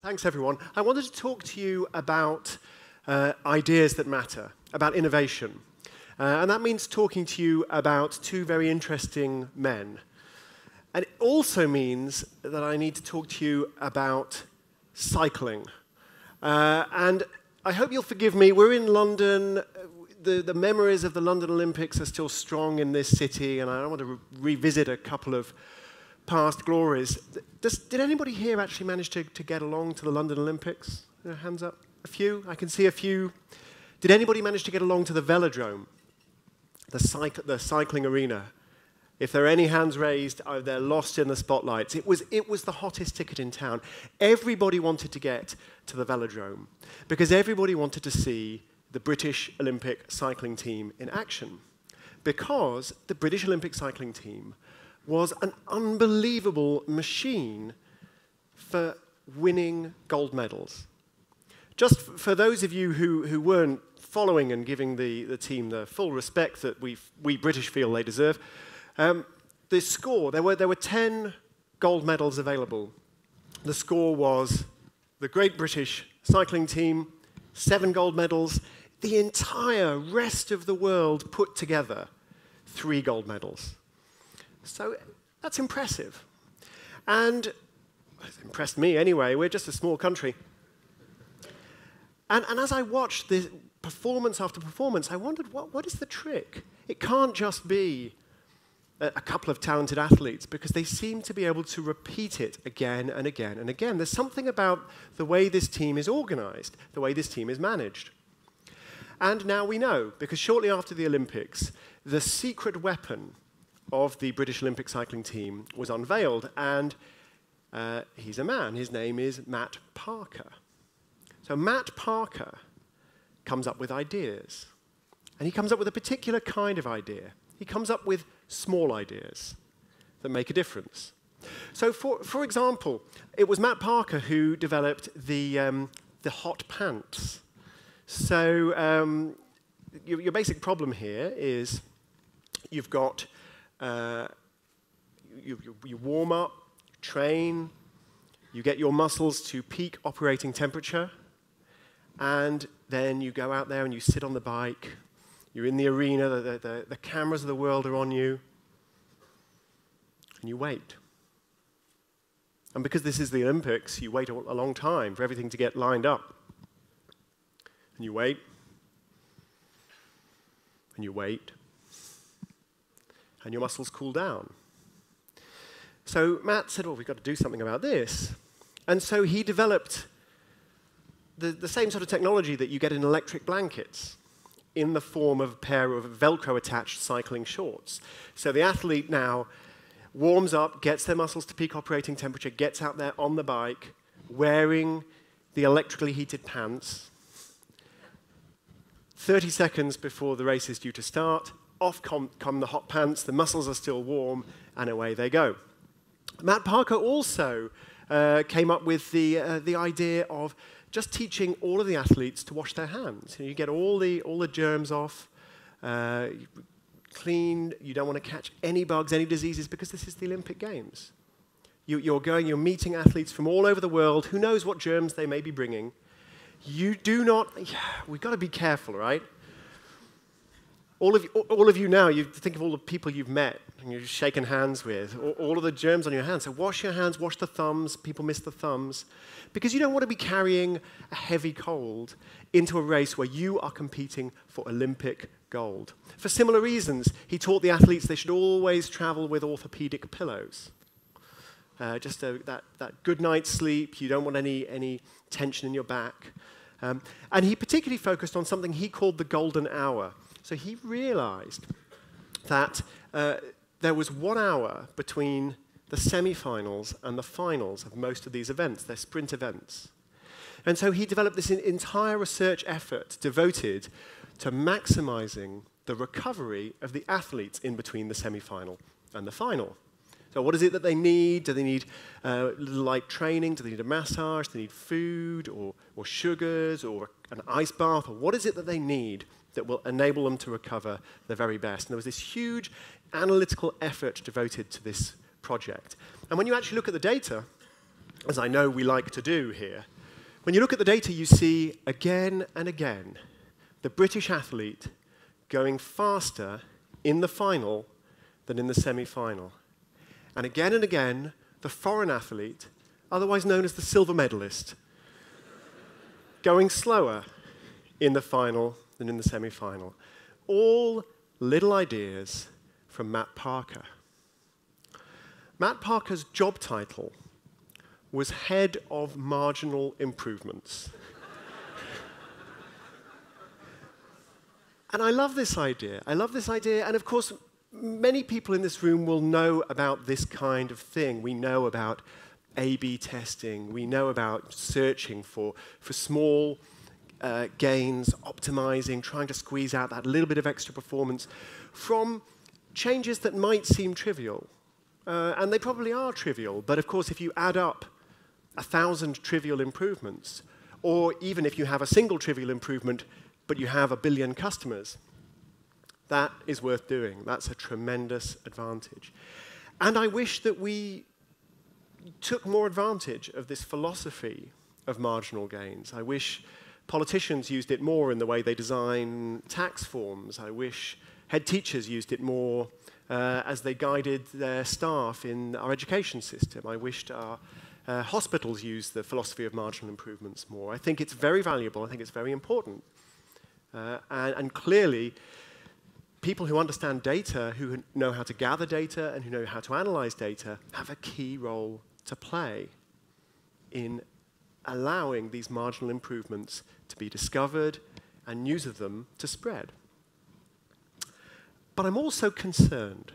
Thanks, everyone. I wanted to talk to you about ideas that matter, about innovation. And that means talking to you about two very interesting men. And it also means that I need to talk to you about cycling. And I hope you'll forgive me. We're in London. The memories of the London Olympics are still strong in this city, and I want to revisit a couple of past glories. Did anybody here actually manage to get along to the London Olympics? Hands up. A few? I can see a few. Did anybody manage to get along to the velodrome, the cycling arena? If there are any hands raised, they're lost in the spotlights. It was the hottest ticket in town. Everybody wanted to get to the velodrome because everybody wanted to see the British Olympic cycling team in action. Because the British Olympic cycling team was an unbelievable machine for winning gold medals. Just for those of you who weren't following and giving the team the full respect that we British feel they deserve, the score, there were 10 gold medals available. The score was the Great British Cycling Team, 7 gold medals, the entire rest of the world put together, 3 gold medals. So that's impressive. And it's impressed me anyway. We're just a small country. And as I watched this performance after performance, I wondered, what is the trick? It can't just be a couple of talented athletes, because they seem to be able to repeat it again and again and again. There's something about the way this team is organized, the way this team is managed. And now we know, because shortly after the Olympics, the secret weapon of the British Olympic cycling team was unveiled, and he's a man. His name is Matt Parker. So Matt Parker comes up with ideas, and he comes up with a particular kind of idea. He comes up with small ideas that make a difference. So for example, it was Matt Parker who developed the hot pants. So your basic problem here is you've got you warm up, train, you get your muscles to peak operating temperature, and then you go out there and you sit on the bike. You're in the arena, the cameras of the world are on you, and you wait. And because this is the Olympics, you wait a long time for everything to get lined up. And you wait, and you wait, and your muscles cool down. So Matt said, well, we've got to do something about this. And so he developed the same sort of technology that you get in electric blankets in the form of a pair of Velcro-attached cycling shorts. So the athlete now warms up, gets their muscles to peak operating temperature, gets out there on the bike, wearing the electrically heated pants. 30 seconds before the race is due to start, off come the hot pants, the muscles are still warm, and away they go. Matt Parker also came up with the idea of just teaching all of the athletes to wash their hands. You get all the germs off, clean, you don't want to catch any bugs, any diseases, because this is the Olympic Games. You're meeting athletes from all over the world, who knows what germs they may be bringing. You do not, we've got to be careful, right? All of you now, you think of all the people you've met and you've shaken hands with, all of the germs on your hands. So wash your hands, wash the thumbs. People miss the thumbs. Because you don't want to be carrying a heavy cold into a race where you are competing for Olympic gold. For similar reasons, he taught the athletes they should always travel with orthopedic pillows. Just that good night's sleep. You don't want any tension in your back. And he particularly focused on something he called the golden hour. So he realized that there was 1 hour between the semi-finals and the finals of most of these events. They're sprint events. And so he developed this entire research effort devoted to maximizing the recovery of the athletes in between the semi-final and the final. So what is it that they need? Do they need light training? Do they need a massage? Do they need food or sugars or an ice bath? Or what is it that they need that will enable them to recover the very best? And there was this huge analytical effort devoted to this project. And when you actually look at the data, as I know we like to do here, When you look at the data, you see again and again the British athlete going faster in the final than in the semi-final. And again, the foreign athlete, otherwise known as the silver medalist, going slower in the final than in the semi-final. All little ideas from Matt Parker. Matt Parker's job title was Head of Marginal Improvements. And I love this idea. I love this idea, and of course, many people in this room will know about this kind of thing. We know about A/B testing. We know about searching for small gains, optimizing, trying to squeeze out that little bit of extra performance from changes that might seem trivial. And they probably are trivial, but of course, if you add up 1,000 trivial improvements, or even if you have a single trivial improvement, but you have 1 billion customers, that is worth doing. That's a tremendous advantage. And I wish that we took more advantage of this philosophy of marginal gains. I wish politicians used it more in the way they design tax forms. I wish head teachers used it more as they guided their staff in our education system. I wished our hospitals used the philosophy of marginal improvements more. I think it's very valuable. I think it's very important. And clearly, people who understand data, who know how to gather data and who know how to analyze data, have a key role to play in allowing these marginal improvements to be discovered and news of them to spread. But I'm also concerned.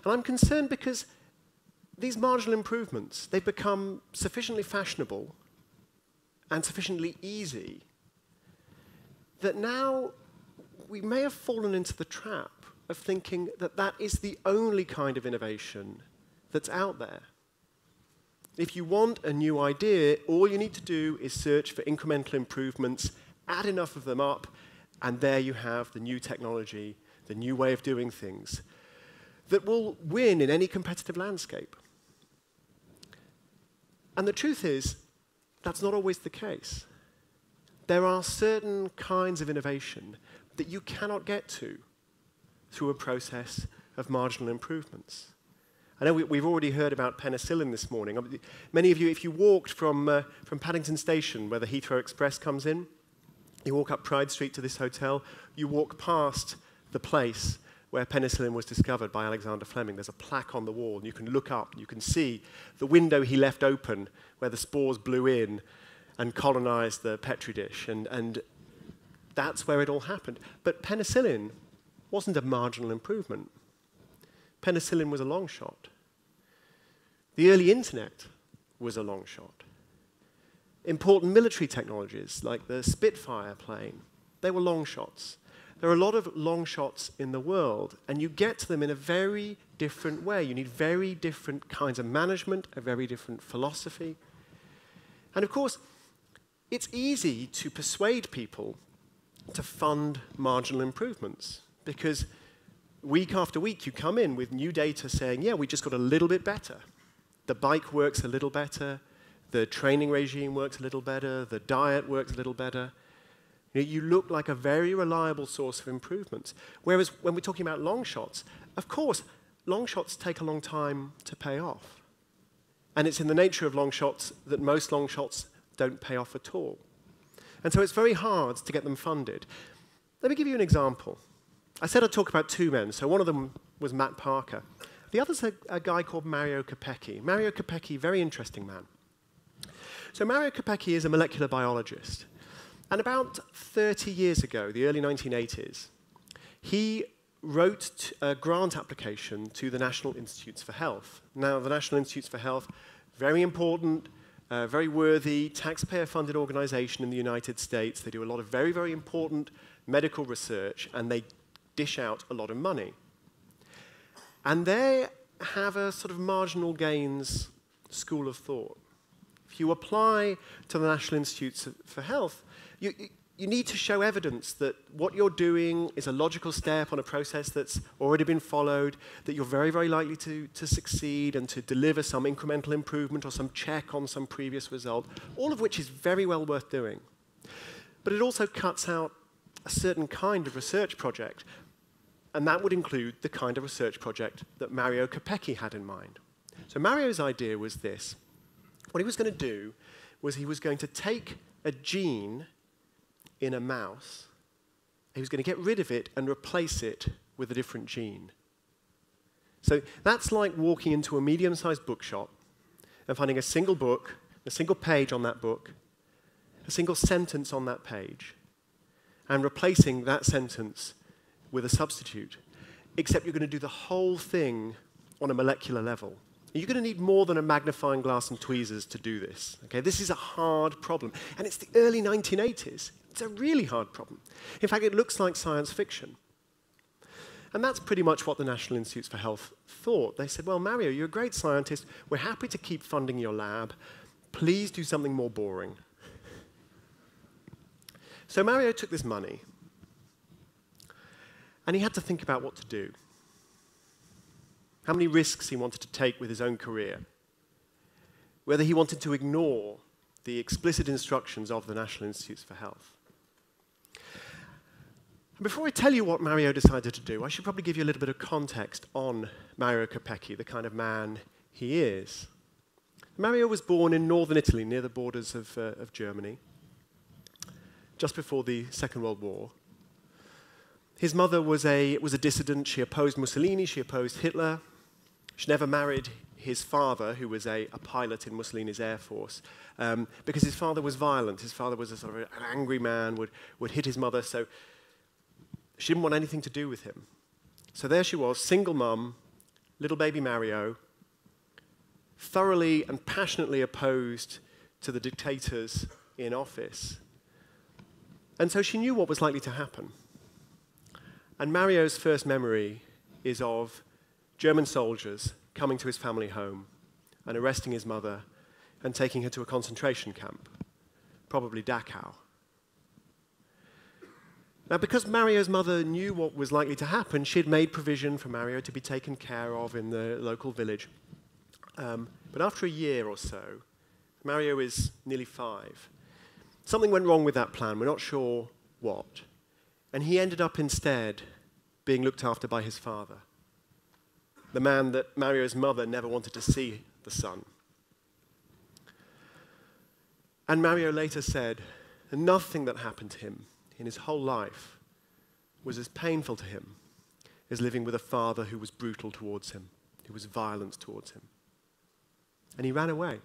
And I'm concerned because these marginal improvements, they've become sufficiently fashionable and sufficiently easy that now we may have fallen into the trap of thinking that that is the only kind of innovation that's out there. If you want a new idea, all you need to do is search for incremental improvements, add enough of them up, and there you have the new technology, the new way of doing things that will win in any competitive landscape. And the truth is, that's not always the case. There are certain kinds of innovation that you cannot get to through a process of marginal improvements. I know we've already heard about penicillin this morning. Many of you, if you walked from Paddington Station, where the Heathrow Express comes in, you walk up Pride Street to this hotel, you walk past the place where penicillin was discovered by Alexander Fleming. There's a plaque on the wall, and you can look up, and you can see the window he left open where the spores blew in and colonized the Petri dish, and that's where it all happened. But penicillin wasn't a marginal improvement. Penicillin was a long shot. The early internet was a long shot. Important military technologies, like the Spitfire plane, they were long shots. There are a lot of long shots in the world, and you get to them in a very different way. You need very different kinds of management, a very different philosophy. And of course, it's easy to persuade people to fund marginal improvements, because week after week you come in with new data saying, yeah, we just got a little bit better. The bike works a little better, the training regime works a little better, the diet works a little better. You look like a very reliable source of improvements. Whereas when we're talking about long shots, of course, long shots take a long time to pay off. And it's in the nature of long shots that most long shots don't pay off at all. And so it's very hard to get them funded. Let me give you an example. I said I'd talk about two men. So one of them was Matt Parker. The other's a guy called Mario Capecchi. Mario Capecchi, very interesting man. So Mario Capecchi is a molecular biologist. And about 30 years ago, the early 1980s, he wrote a grant application to the National Institutes for Health. Now, the National Institutes for Health, very important, very worthy, taxpayer-funded organization in the United States. They do a lot of very, very important medical research, and they dish out a lot of money. And they have a sort of marginal gains school of thought. If you apply to the National Institutes for Health, you need to show evidence that what you're doing is a logical step on a process that's already been followed, that you're very, very likely to succeed and to deliver some incremental improvement or some check on some previous result, all of which is very well worth doing. But it also cuts out a certain kind of research project, and that would include the kind of research project that Mario Capecchi had in mind. So Mario's idea was this. What he was going to do was he was going to take a gene in a mouse, he was going to get rid of it and replace it with a different gene. So that's like walking into a medium-sized bookshop and finding a single book, a single page on that book, a single sentence on that page, and replacing that sentence with a substitute, except you're going to do the whole thing on a molecular level. You're going to need more than a magnifying glass and tweezers to do this. Okay? This is a hard problem. And it's the early 1980s. It's a really hard problem. In fact, it looks like science fiction. And that's pretty much what the National Institutes for Health thought. They said, well, Mario, you're a great scientist. We're happy to keep funding your lab. Please do something more boring. So Mario took this money, and he had to think about what to do. How many risks he wanted to take with his own career, whether he wanted to ignore the explicit instructions of the National Institutes for Health. And before I tell you what Mario decided to do, I should probably give you a little bit of context on Mario Capecchi, the kind of man he is. Mario was born in northern Italy, near the borders of Germany, just before the Second World War. His mother was a dissident. She opposed Mussolini, she opposed Hitler. She never married his father, who was a pilot in Mussolini's Air Force, because his father was violent. His father was a sort of an angry man, would hit his mother, so she didn't want anything to do with him. So there she was, single mum, little baby Mario, thoroughly and passionately opposed to the dictators in office. And so she knew what was likely to happen. And Mario's first memory is of German soldiers coming to his family home and arresting his mother and taking her to a concentration camp, probably Dachau. Now, because Mario's mother knew what was likely to happen, she had made provision for Mario to be taken care of in the local village. But after a year or so, Mario is nearly 5. Something went wrong with that plan. We're not sure what. And he ended up instead being looked after by his father, the man that Mario's mother never wanted to see the son. And Mario later said that nothing that happened to him in his whole life was as painful to him as living with a father who was brutal towards him, who was violent towards him. And he ran away.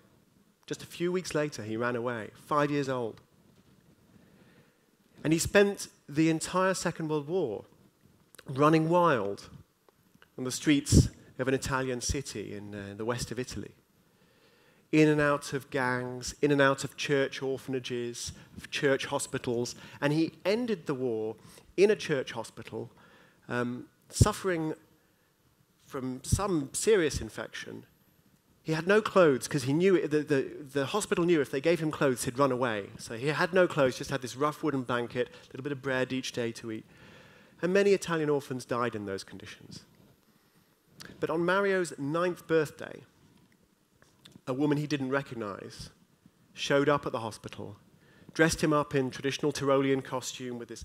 Just a few weeks later, he ran away, 5 years old. And he spent the entire Second World War running wild on the streets of an Italian city in the west of Italy, in and out of gangs, in and out of church orphanages, of church hospitals, and he ended the war in a church hospital, suffering from some serious infection. He had no clothes because he knew the hospital knew if they gave him clothes, he'd run away. So he had no clothes, just had this rough wooden blanket, a little bit of bread each day to eat. And many Italian orphans died in those conditions. But on Mario's 9th birthday, a woman he didn't recognize showed up at the hospital, dressed him up in traditional Tyrolean costume with this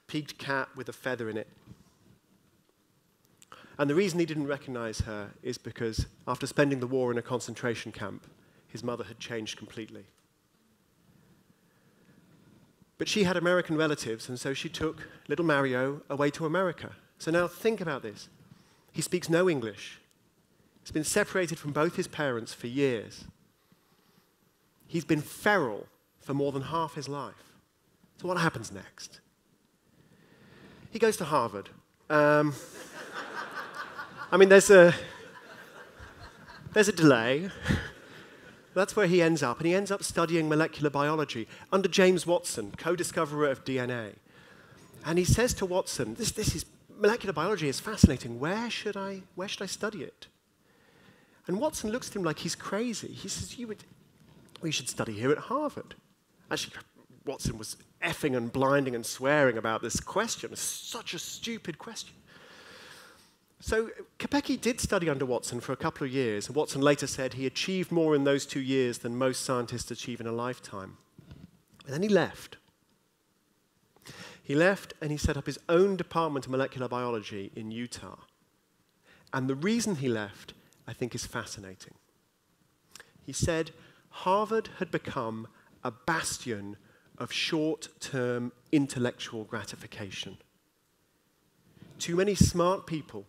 peaked cap with a feather in it. And the reason he didn't recognize her is because after spending the war in a concentration camp, his mother had changed completely. But she had American relatives, and so she took little Mario away to America. So now think about this. He speaks no English. He's been separated from both his parents for years. He's been feral for more than half his life. So what happens next? He goes to Harvard. I mean, there's a delay. That's where he ends up, and he ends up studying molecular biology under James Watson, co-discoverer of DNA. And he says to Watson, "This is molecular biology is fascinating. Where should I study it?" And Watson looks at him like he's crazy. He says, "You should study here at Harvard." Actually, Watson was effing and blinding and swearing about this question. It's such a stupid question. So Capecchi did study under Watson for a couple of years, and Watson later said he achieved more in those 2 years than most scientists achieve in a lifetime. And then he left. He left and he set up his own department of molecular biology in Utah. And the reason he left, I think, is fascinating. He said Harvard had become a bastion of short-term intellectual gratification. Too many smart people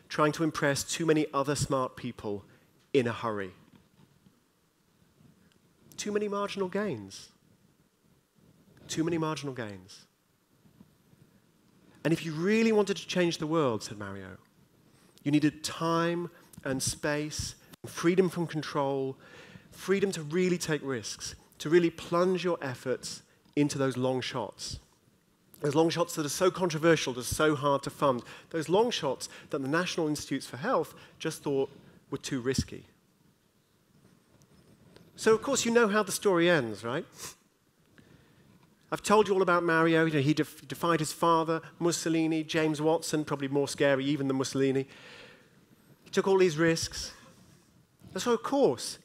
trying to impress too many other smart people in a hurry. Too many marginal gains. Too many marginal gains. And if you really wanted to change the world, said Mario, you needed time and space, freedom from control, freedom to really take risks, to really plunge your efforts into those long shots. Those long shots that are so controversial, that are so hard to fund. Those long shots that the National Institutes for Health just thought were too risky. So, of course, you know how the story ends, right? I've told you all about Mario. You know, he defied his father, Mussolini, James Watson, probably more scary even than Mussolini. He took all these risks. And so, of course,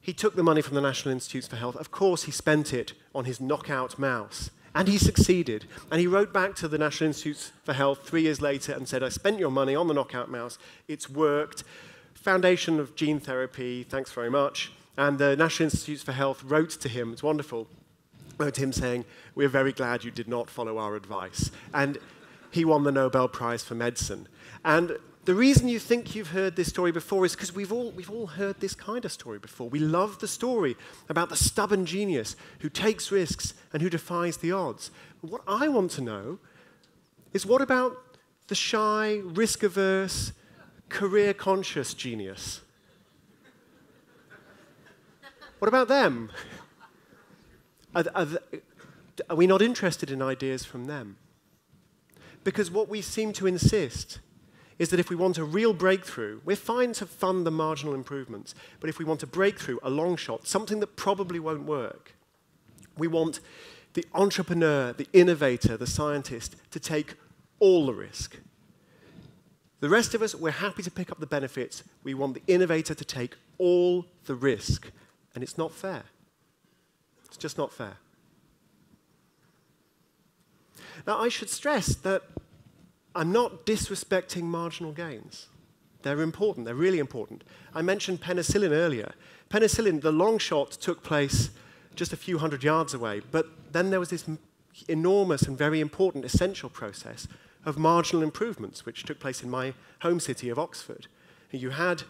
he took the money from the National Institutes for Health. Of course, he spent it on his knockout mouse. And he succeeded. And he wrote back to the National Institutes for Health 3 years later and said, I spent your money on the knockout mouse. It's worked. Foundation of Gene Therapy, thanks very much. And the National Institutes for Health wrote to him, it's wonderful, wrote to him saying, we're very glad you did not follow our advice. And he won the Nobel Prize for Medicine. And the reason you think you've heard this story before is because we've all heard this kind of story before. We love the story about the stubborn genius who takes risks and who defies the odds. But what I want to know is, what about the shy, risk-averse, career-conscious genius? What about them? Are we not interested in ideas from them? Because what we seem to insist is that if we want a real breakthrough, we're fine to fund the marginal improvements, but if we want a breakthrough, a long shot, something that probably won't work, we want the entrepreneur, the innovator, the scientist to take all the risk. The rest of us, we're happy to pick up the benefits. We want the innovator to take all the risk, and it's not fair. It's just not fair. Now, I should stress that I'm not disrespecting marginal gains. They're important. They're really important. I mentioned penicillin earlier. Penicillin, the long shot took place just a few hundred yards away, but then there was this enormous and very important essential process of marginal improvements, which took place in my home city of Oxford. And you had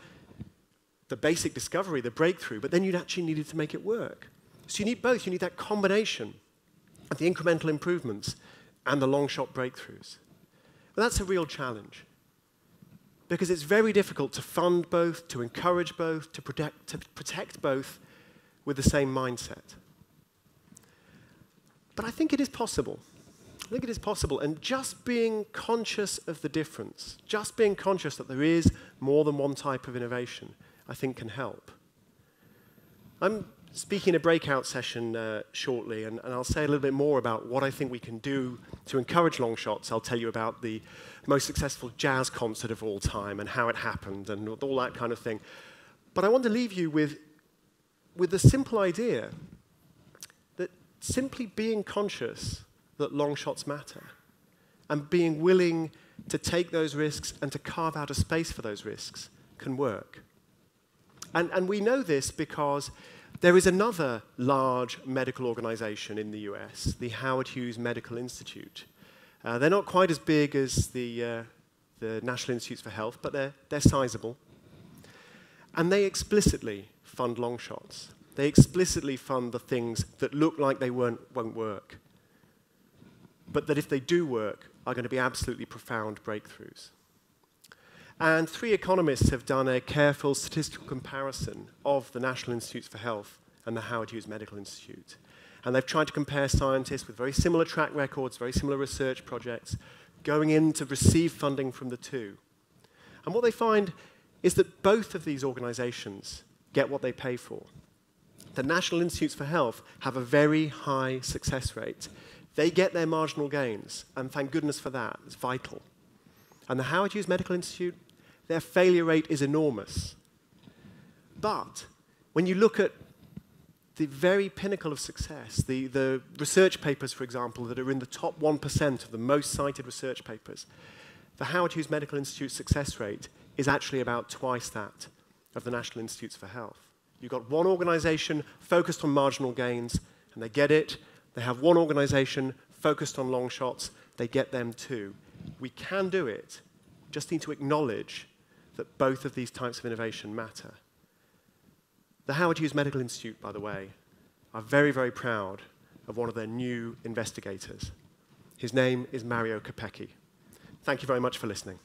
the basic discovery, the breakthrough, but then you actually needed to make it work. So you need both. You need that combination of the incremental improvements and the long shot breakthroughs. But that's a real challenge, because it's very difficult to fund both, to encourage both, to protect both with the same mindset. But I think it is possible. I think it is possible, and just being conscious of the difference, just being conscious that there is more than one type of innovation, I think can help. I'm speaking in a breakout session shortly, and I'll say a little bit more about what I think we can do to encourage long shots. I'll tell you about the most successful jazz concert of all time and how it happened and all that kind of thing. But I want to leave you with the simple idea that simply being conscious that long shots matter and being willing to take those risks and to carve out a space for those risks can work. And we know this because there is another large medical organization in the US, the Howard Hughes Medical Institute. They're not quite as big as the National Institutes for Health, but they're sizable. And they explicitly fund long shots. They explicitly fund the things that look like they won't work, but that if they do work, are going to be absolutely profound breakthroughs. And 3 economists have done a careful statistical comparison of the National Institutes for Health and the Howard Hughes Medical Institute. And they've tried to compare scientists with very similar track records, very similar research projects, going in to receive funding from the two. And what they find is that both of these organizations get what they pay for. The National Institutes for Health have a very high success rate. They get their marginal gains, and thank goodness for that. It's vital. And the Howard Hughes Medical Institute, their failure rate is enormous. But when you look at the very pinnacle of success, the research papers, for example, that are in the top 1% of the most cited research papers, the Howard Hughes Medical Institute's success rate is actually about twice that of the National Institutes for Health. You've got one organization focused on marginal gains, and they get it. They have one organization focused on long shots. They get them too. We can do it. Just need to acknowledge that both of these types of innovation matter. The Howard Hughes Medical Institute, by the way, are very, very proud of one of their new investigators. His name is Mario Capecchi. Thank you very much for listening.